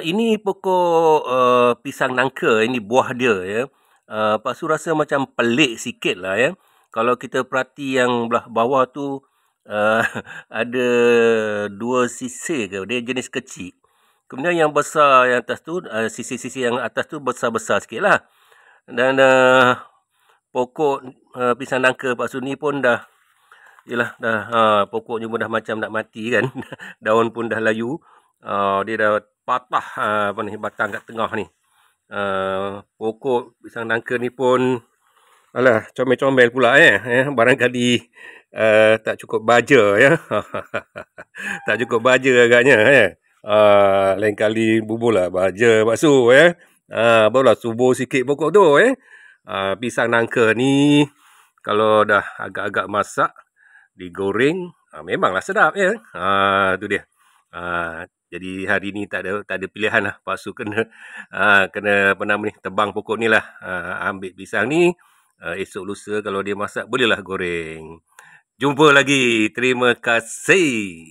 Ini pokok pisang nangka, ini buah dia ya. Pak Su rasa macam pelik sikit lah ya. Kalau kita perhati yang belah bawah tu uh, ada dua sisir ke, dia jenis kecil. Kemudian yang besar yang atas tu, sisi-sisi yang atas tu besar-besar sikit lah. Dan pokok pisang nangka Pak Su ni pun dah, yelah dah, pokoknya pun dah macam nak mati kan. Daun pun dah layu. Dia dah patah apa ni, batang kat tengah ni. Pokok pisang nangka ni pun alah comel-comel pula barangkali tak cukup baja ya. Tak cukup baja agaknya lain kali bubuhlah baja bakso barulah subur sikit pokok tu pisang nangka ni kalau dah agak-agak masak digoreng memanglah sedap ya. Tu dia. Jadi hari ni tak ada pilihan lah. Pasu kena apa nama ni, tebang pokok ni lah. Ambil pisang ni, esok lusa kalau dia masak bolehlah goreng. Jumpa lagi. Terima kasih.